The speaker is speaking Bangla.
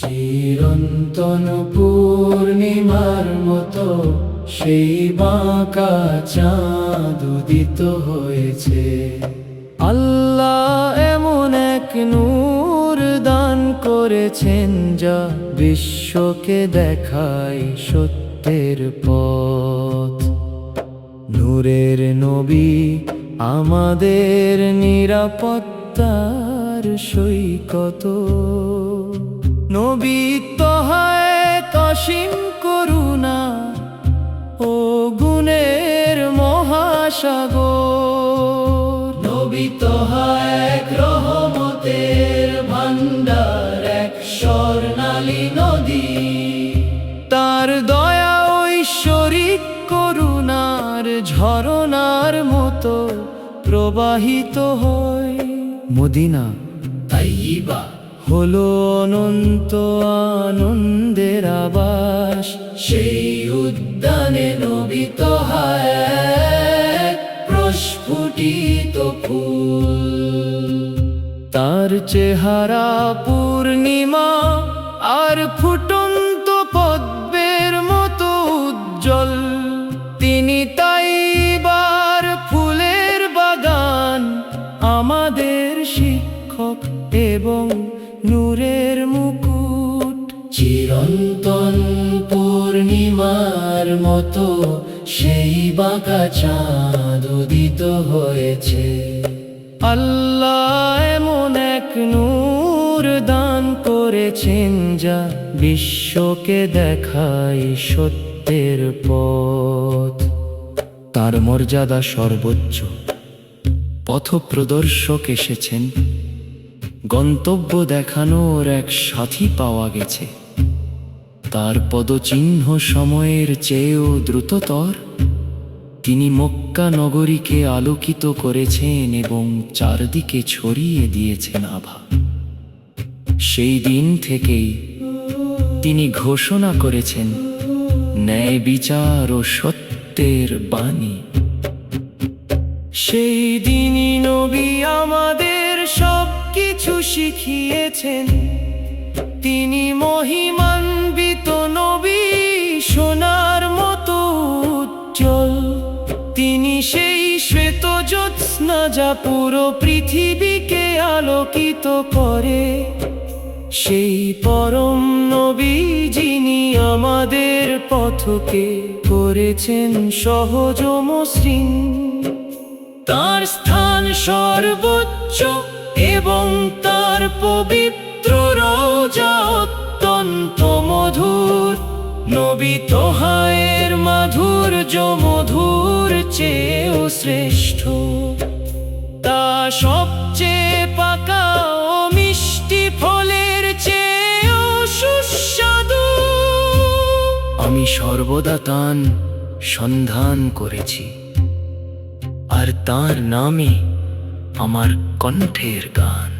চিরন্তন পূর্ণিমার মতো সেই বাঁকা চাঁদ উদিত হয়েছে। আল্লাহ এমন এক নূর দান করেছেন যা বিশ্বকে দেখায় সত্যের পথ। নূরের নবী আমাদের নিরাপত্তার সৈকত। নবী তহায় অসীম করুণা ও গুণের মহাসাগর। নবী তহায় রহমতের ভান্ডার, এক স্বর্ণালী নদী। তার দয়া ঐশ্বরিক করুণার ঝরনার মতো প্রবাহিত হয়। মদিনা তাইয়্যিবা হলো অনন্ত আনন্দের আবাস। সেই উদ্যানে নবী তহায় প্রস্ফুটিত ফুল। তার চেহারা পূর্ণিমা আর ফুটন্ত পদ্মের মতো উজ্জ্বল। তিনি তাইয়্যিবার ফুলের বাগান, আমাদের শিক্ষক এবং নূরের মুকুট। চিরন্তন পূর্ণিমার মতো সেই বাঁকা চাঁদ উদিত হয়েছে। আল্লাহ এমন এক নূর দান করেছেন যা বিশ্বকে দেখায় সত্যের পথ। তার মর্যাদা সর্বোচ্চ। পথপ্রদর্শক এসেছেন, গন্তব্য দেখানোর এক সাথী পাওয়া গেছে। তার পদচিহ্ন সময়ের চেয়েও দ্রুততর। তিনি মক্কা নগরীকে আলোকিত করেছেন এবং চারদিকে ছড়িয়ে দিয়েছেন আভা। সেই দিন থেকেই তিনি ঘোষণা করেছেন ন্যায় বিচার ও সত্যের বাণী। সেই দিনই নবী আমাদের সব কিছু শিখিয়েছেন। তিনি মহিমান্বিত নবী, সোনার মতো উজ্জ্বল। তিনি সেই শ্বেত জ্যোৎস্না যা পুরো পৃথিবীকে আলোকিত করে। সেই পরম নবী যিনি আমাদের পথকে করেছেন সহজ ও মসৃণ। তার স্থান সর্বোচ্চ এবং তার পবিত্র রওজা অত্যন্ত মধুর। নবী তহায়ের মাধুর্য মধুর চেয়েও শ্রেষ্ঠ। তা সবচেয়ে পাকা ও মিষ্টি ফলের চেয়েও সুস্বাদু। আমি সর্বদা তার সন্ধান করেছি, আর তার নামে আমার কণ্ঠের গান।